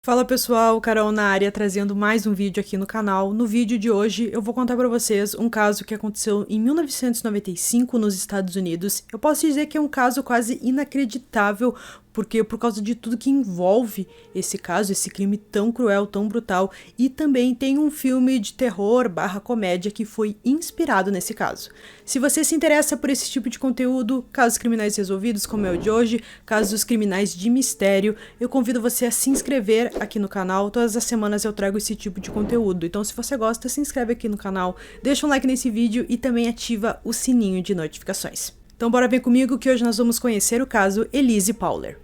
Fala pessoal, Carol na área trazendo mais um vídeo aqui no canal. No vídeo de hoje eu vou contar pra vocês um caso que aconteceu em 1995 nos Estados Unidos. Eu posso dizer que é um caso quase inacreditável, porque por causa de tudo que envolve esse caso, esse crime tão cruel, tão brutal, e também tem um filme de terror / comédia que foi inspirado nesse caso. Se você se interessa por esse tipo de conteúdo, casos criminais resolvidos como é o de hoje, casos criminais de mistério, eu convido você a se inscrever aqui no canal. Todas as semanas eu trago esse tipo de conteúdo, então se você gosta, se inscreve aqui no canal, deixa um like nesse vídeo e também ativa o sininho de notificações. Então bora ver comigo que hoje nós vamos conhecer o caso Elise Pauler.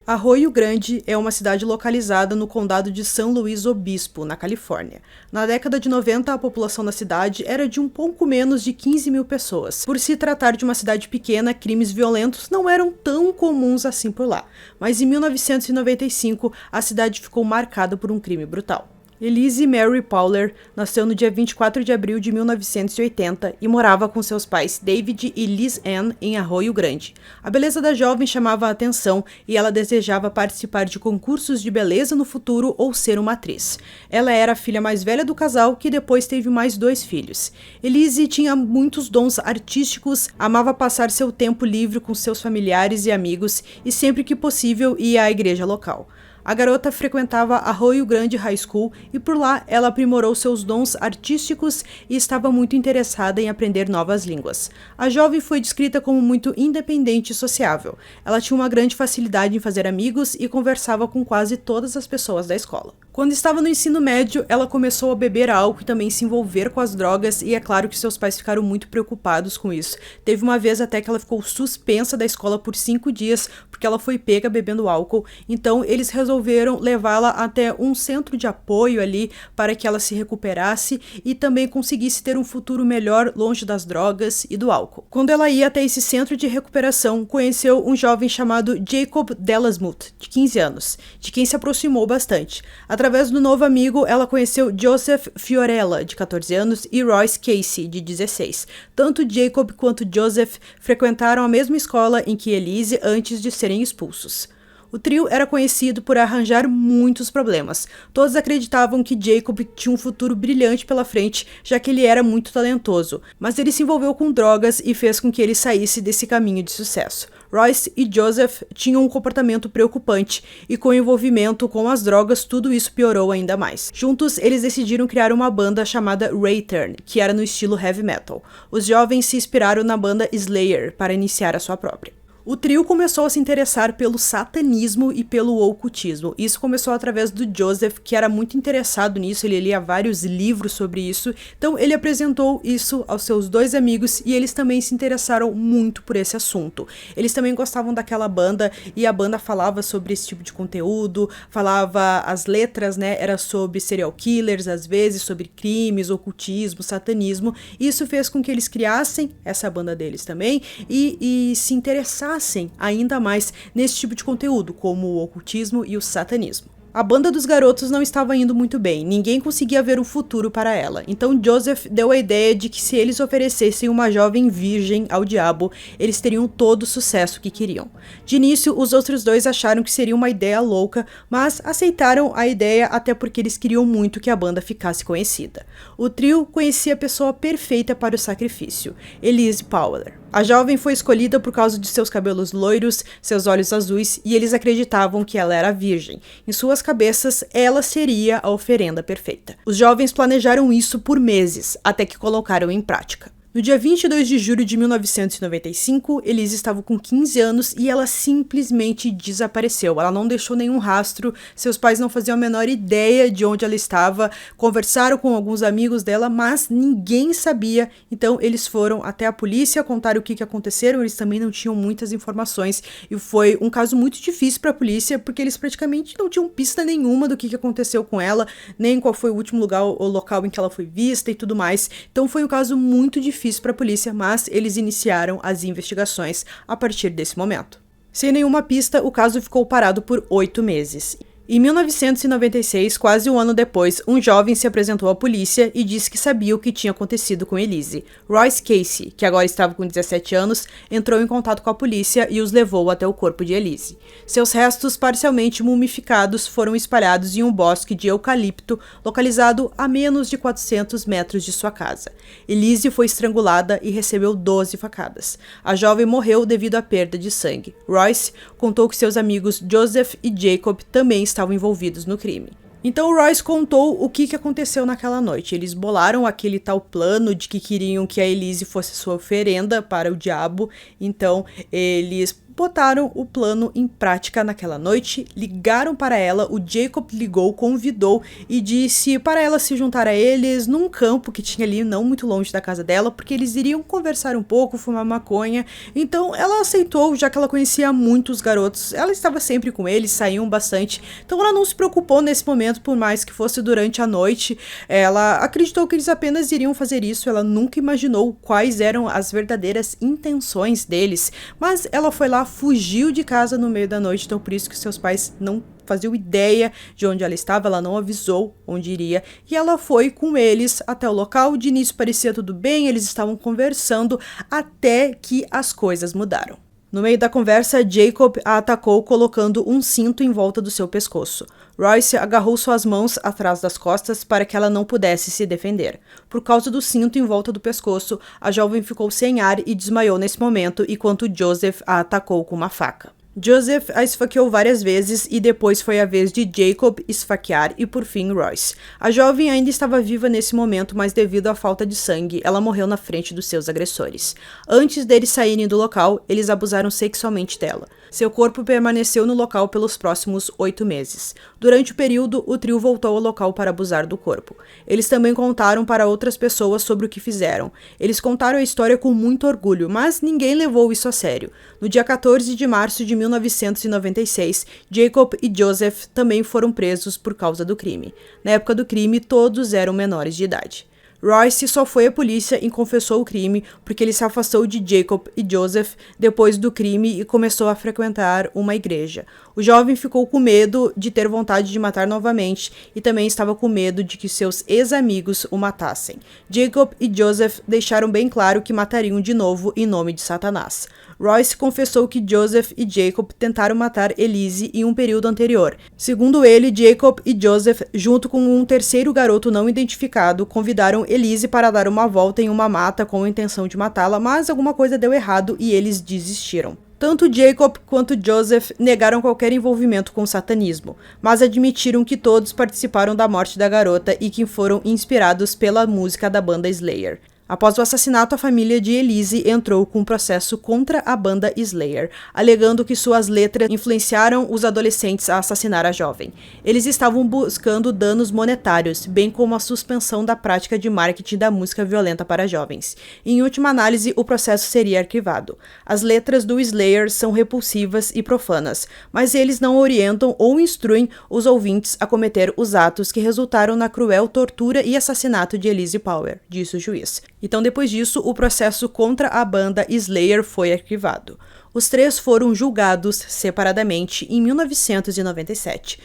Arroio Grande é uma cidade localizada no condado de São Luís Obispo, na Califórnia. Na década de 90, a população da cidade era de um pouco menos de 15 mil pessoas. Por se tratar de uma cidade pequena, crimes violentos não eram tão comuns assim por lá. Mas em 1995, a cidade ficou marcada por um crime brutal. Elise Mary Pauler nasceu no dia 24 de abril de 1980 e morava com seus pais David e Liz Ann em Arroio Grande. A beleza da jovem chamava a atenção e ela desejava participar de concursos de beleza no futuro ou ser uma atriz. Ela era a filha mais velha do casal, que depois teve mais 2 filhos. Elise tinha muitos dons artísticos, amava passar seu tempo livre com seus familiares e amigos e sempre que possível ia à igreja local. A garota frequentava Arroio Grande High School e por lá ela aprimorou seus dons artísticos e estava muito interessada em aprender novas línguas. A jovem foi descrita como muito independente e sociável. Ela tinha uma grande facilidade em fazer amigos e conversava com quase todas as pessoas da escola. Quando estava no ensino médio, ela começou a beber álcool e também se envolver com as drogas, e é claro que seus pais ficaram muito preocupados com isso. Teve uma vez até que ela ficou suspensa da escola por 5 dias porque ela foi pega bebendo álcool, então eles resolveram levá-la até um centro de apoio ali para que ela se recuperasse e também conseguisse ter um futuro melhor longe das drogas e do álcool. Quando ela ia até esse centro de recuperação, conheceu um jovem chamado Jacob Delasmuth, de 15 anos, de quem se aproximou bastante. Através do novo amigo, ela conheceu Joseph Fiorella, de 14 anos, e Royce Casey, de 16. Tanto Jacob quanto Joseph frequentaram a mesma escola em que Elise antes de serem expulsos. O trio era conhecido por arranjar muitos problemas. Todos acreditavam que Jacob tinha um futuro brilhante pela frente, já que ele era muito talentoso, mas ele se envolveu com drogas e fez com que ele saísse desse caminho de sucesso. Royce e Joseph tinham um comportamento preocupante e com o envolvimento com as drogas tudo isso piorou ainda mais. Juntos, eles decidiram criar uma banda chamada Rayturn, que era no estilo heavy metal. Os jovens se inspiraram na banda Slayer para iniciar a sua própria. O trio começou a se interessar pelo satanismo e pelo ocultismo. Isso começou através do Joseph, que era muito interessado nisso, ele lia vários livros sobre isso, então ele apresentou isso aos seus 2 amigos e eles também se interessaram muito por esse assunto. Eles também gostavam daquela banda e a banda falava sobre esse tipo de conteúdo, falava as letras, né, era sobre serial killers, às vezes sobre crimes, ocultismo, satanismo. Isso fez com que eles criassem essa banda deles também e se interessassem ainda mais nesse tipo de conteúdo, como o ocultismo e o satanismo. A banda dos garotos não estava indo muito bem, ninguém conseguia ver um futuro para ela, então Joseph deu a ideia de que se eles oferecessem uma jovem virgem ao diabo, eles teriam todo o sucesso que queriam. De início, os outros 2 acharam que seria uma ideia louca, mas aceitaram a ideia até porque eles queriam muito que a banda ficasse conhecida. O trio conhecia a pessoa perfeita para o sacrifício, Elise Pauler. A jovem foi escolhida por causa de seus cabelos loiros, seus olhos azuis, e eles acreditavam que ela era virgem. Em suas cabeças, ela seria a oferenda perfeita. Os jovens planejaram isso por meses, até que colocaram em prática. No dia 22 de julho de 1995, Elise estava com 15 anos e ela simplesmente desapareceu. Ela não deixou nenhum rastro, seus pais não faziam a menor ideia de onde ela estava, conversaram com alguns amigos dela, mas ninguém sabia. Então eles foram até a polícia contar o que aconteceu, eles também não tinham muitas informações e foi um caso muito difícil para a polícia, porque eles praticamente não tinham pista nenhuma do que aconteceu com ela, nem qual foi o último lugar ou local em que ela foi vista e tudo mais. Então foi um caso muito difícil para a polícia, mas eles iniciaram as investigações a partir desse momento. Sem nenhuma pista, o caso ficou parado por 8 meses. Em 1996, quase um ano depois, um jovem se apresentou à polícia e disse que sabia o que tinha acontecido com Elise. Royce Casey, que agora estava com 17 anos, entrou em contato com a polícia e os levou até o corpo de Elise. Seus restos, parcialmente mumificados, foram espalhados em um bosque de eucalipto localizado a menos de 400 metros de sua casa. Elise foi estrangulada e recebeu 12 facadas. A jovem morreu devido à perda de sangue. Royce contou que seus amigos Joseph e Jacob também estavam envolvidos no crime. Então o Royce contou o que aconteceu naquela noite. Eles bolaram aquele tal plano de que queriam que a Elise fosse sua oferenda para o diabo. Então eles botaram o plano em prática naquela noite, ligaram para ela, o Jacob ligou, convidou e disse para ela se juntar a eles num campo que tinha ali não muito longe da casa dela, porque eles iriam conversar um pouco, fumar maconha. Então ela aceitou, já que ela conhecia muitos garotos, ela estava sempre com eles, saíam bastante, então ela não se preocupou nesse momento, por mais que fosse durante a noite. Ela acreditou que eles apenas iriam fazer isso, ela nunca imaginou quais eram as verdadeiras intenções deles, mas ela foi lá, fugiu de casa no meio da noite, então por isso que seus pais não faziam ideia de onde ela estava, ela não avisou onde iria, e ela foi com eles até o local. De início parecia tudo bem, eles estavam conversando, até que as coisas mudaram. No meio da conversa, Jacob a atacou colocando um cinto em volta do seu pescoço. Royce agarrou suas mãos atrás das costas para que ela não pudesse se defender. Por causa do cinto em volta do pescoço, a jovem ficou sem ar e desmaiou nesse momento, enquanto Joseph a atacou com uma faca. Joseph a esfaqueou várias vezes e depois foi a vez de Jacob esfaquear e por fim Royce. A jovem ainda estava viva nesse momento, mas devido à falta de sangue, ela morreu na frente dos seus agressores. Antes deles saírem do local, eles abusaram sexualmente dela. Seu corpo permaneceu no local pelos próximos 8 meses. Durante o período, o trio voltou ao local para abusar do corpo. Eles também contaram para outras pessoas sobre o que fizeram. Eles contaram a história com muito orgulho, mas ninguém levou isso a sério. No dia 14 de março de 1996, Jacob e Joseph também foram presos por causa do crime. Na época do crime, todos eram menores de idade. Royce só foi à polícia e confessou o crime porque ele se afastou de Jacob e Joseph depois do crime e começou a frequentar uma igreja. O jovem ficou com medo de ter vontade de matar novamente e também estava com medo de que seus ex-amigos o matassem. Jacob e Joseph deixaram bem claro que matariam de novo em nome de Satanás. Royce confessou que Joseph e Jacob tentaram matar Elise em um período anterior. Segundo ele, Jacob e Joseph, junto com um terceiro garoto não identificado, convidaram Elise para dar uma volta em uma mata com a intenção de matá-la, mas alguma coisa deu errado e eles desistiram. Tanto Jacob quanto Joseph negaram qualquer envolvimento com o satanismo, mas admitiram que todos participaram da morte da garota e que foram inspirados pela música da banda Slayer. Após o assassinato, a família de Elise entrou com um processo contra a banda Slayer, alegando que suas letras influenciaram os adolescentes a assassinar a jovem. Eles estavam buscando danos monetários, bem como a suspensão da prática de marketing da música violenta para jovens. Em última análise, o processo seria arquivado. As letras do Slayer são repulsivas e profanas, mas eles não orientam ou instruem os ouvintes a cometer os atos que resultaram na cruel tortura e assassinato de Elise Power, disse o juiz. Então, depois disso, o processo contra a banda Slayer foi arquivado. Os três foram julgados separadamente em 1997.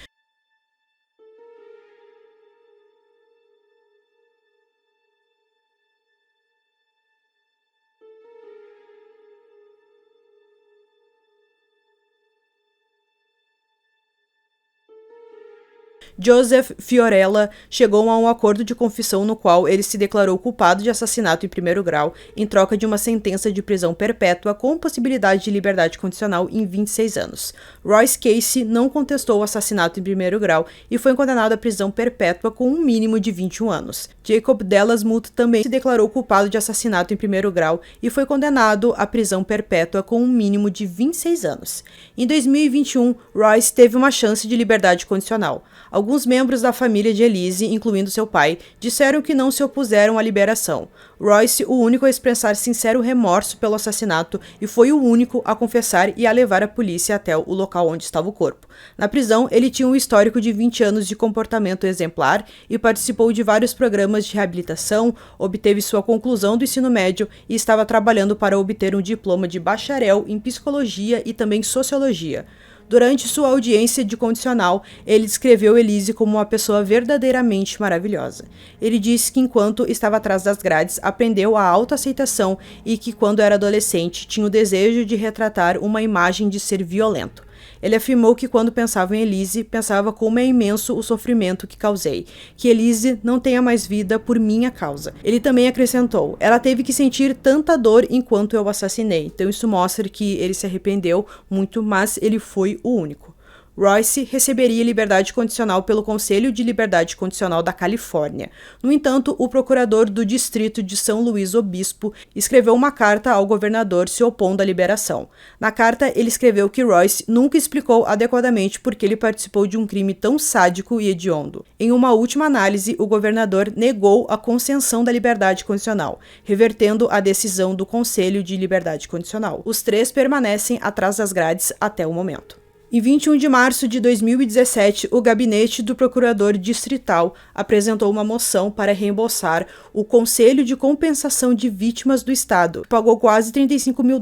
Joseph Fiorella chegou a um acordo de confissão no qual ele se declarou culpado de assassinato em primeiro grau em troca de uma sentença de prisão perpétua com possibilidade de liberdade condicional em 26 anos. Royce Casey não contestou o assassinato em primeiro grau e foi condenado à prisão perpétua com um mínimo de 21 anos. Jacob Dellasmuth também se declarou culpado de assassinato em primeiro grau e foi condenado à prisão perpétua com um mínimo de 26 anos. Em 2021, Royce teve uma chance de liberdade condicional. Alguns Alguns membros da família de Elise, incluindo seu pai, disseram que não se opuseram à liberação. Royce, o único a expressar sincero remorso pelo assassinato, e foi o único a confessar e a levar a polícia até o local onde estava o corpo. Na prisão, ele tinha um histórico de 20 anos de comportamento exemplar e participou de vários programas de reabilitação, obteve sua conclusão do ensino médio e estava trabalhando para obter um diploma de bacharel em psicologia e também sociologia. Durante sua audiência de condicional, ele descreveu Elise como uma pessoa verdadeiramente maravilhosa. Ele disse que enquanto estava atrás das grades, aprendeu a autoaceitação e que quando era adolescente tinha o desejo de retratar uma imagem de ser violento. Ele afirmou que quando pensava em Elise, pensava como é imenso o sofrimento que causei, que Elise não tenha mais vida por minha causa. Ele também acrescentou, ela teve que sentir tanta dor enquanto eu assassinei, então isso mostra que ele se arrependeu muito, mas ele foi o único. Royce receberia liberdade condicional pelo Conselho de Liberdade Condicional da Califórnia. No entanto, o procurador do Distrito de São Luís Obispo escreveu uma carta ao governador se opondo à liberação. Na carta, ele escreveu que Royce nunca explicou adequadamente por que ele participou de um crime tão sádico e hediondo. Em uma última análise, o governador negou a concessão da liberdade condicional, revertendo a decisão do Conselho de Liberdade Condicional. Os três permanecem atrás das grades até o momento. Em 21 de março de 2017, o gabinete do procurador distrital apresentou uma moção para reembolsar o Conselho de Compensação de Vítimas do Estado, que pagou quase $35 mil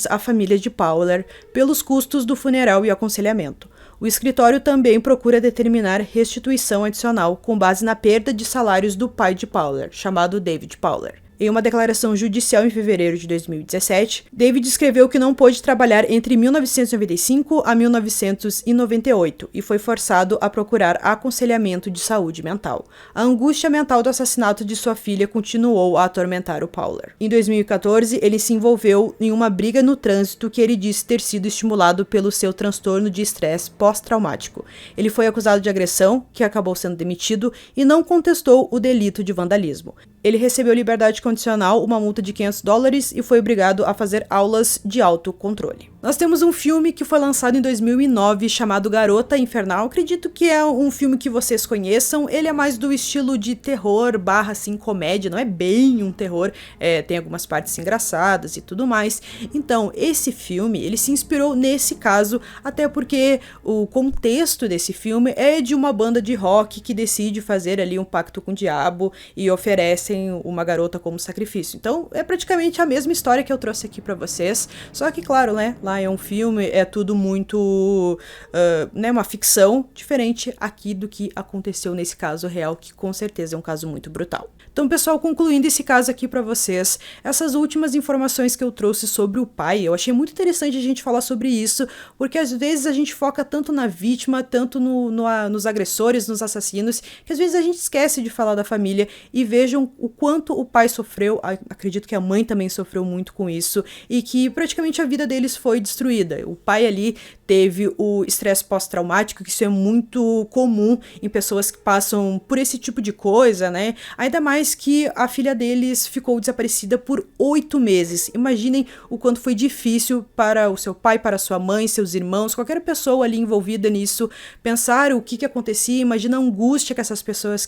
à família de Powler pelos custos do funeral e aconselhamento. O escritório também procura determinar restituição adicional com base na perda de salários do pai de Powler, chamado David Powler. Em uma declaração judicial em fevereiro de 2017, David escreveu que não pôde trabalhar entre 1995 a 1998 e foi forçado a procurar aconselhamento de saúde mental. A angústia mental do assassinato de sua filha continuou a atormentar o Powler. Em 2014, ele se envolveu em uma briga no trânsito que ele disse ter sido estimulado pelo seu transtorno de estresse pós-traumático. Ele foi acusado de agressão, que acabou sendo demitido, e não contestou o delito de vandalismo. Ele recebeu liberdade condicional, uma multa de $500 e foi obrigado a fazer aulas de autocontrole. Nós temos um filme que foi lançado em 2009 chamado Garota Infernal. Acredito que é um filme que vocês conheçam. Ele é mais do estilo de terror / assim, comédia, não é bem um terror, tem algumas partes engraçadas e tudo mais. Então, esse filme, ele se inspirou nesse caso, até porque o contexto desse filme é de uma banda de rock que decide fazer ali um pacto com o diabo e oferecem uma garota como sacrifício. Então, é praticamente a mesma história que eu trouxe aqui pra vocês, só que, claro, né, lá é um filme, é tudo muito, uma ficção, diferente aqui do que aconteceu nesse caso real, que com certeza é um caso muito brutal. Então, pessoal, concluindo esse caso aqui pra vocês, essas últimas informações que eu trouxe sobre o pai, eu achei muito interessante a gente falar sobre isso, porque às vezes a gente foca tanto na vítima, tanto nos agressores, nos assassinos, que às vezes a gente esquece de falar da família. E vejam o quanto o pai sofreu, acredito que a mãe também sofreu muito com isso, e que praticamente a vida deles foi destruída. O pai ali teve o estresse pós-traumático, que isso é muito comum em pessoas que passam por esse tipo de coisa, né? Ainda mais que a filha deles ficou desaparecida por 8 meses. Imaginem o quanto foi difícil para o seu pai, para sua mãe, seus irmãos, qualquer pessoa ali envolvida nisso, pensar o que acontecia, imagina a angústia que essas pessoas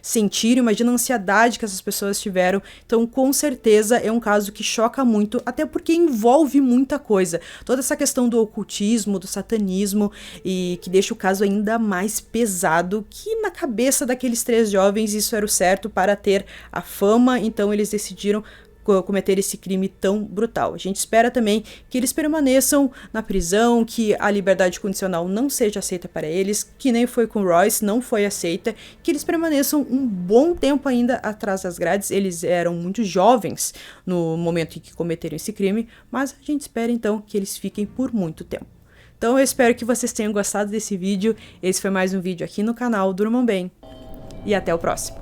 sentiram, imagina a ansiedade que essas pessoas tiveram. Então, com certeza, é um caso que choca muito, até porque envolve muita coisa. Toda essa questão do ocultismo, do satanismo, e que deixa o caso ainda mais pesado, que na cabeça daqueles 3 jovens isso era o certo para ter a fama, então eles decidiram cometer esse crime tão brutal. A gente espera também que eles permaneçam na prisão, que a liberdade condicional não seja aceita para eles, que nem foi com Royce, não foi aceita, que eles permaneçam um bom tempo ainda atrás das grades. Eles eram muito jovens no momento em que cometeram esse crime, mas a gente espera então que eles fiquem por muito tempo. Então eu espero que vocês tenham gostado desse vídeo. Esse foi mais um vídeo aqui no canal. Durmam bem e até o próximo.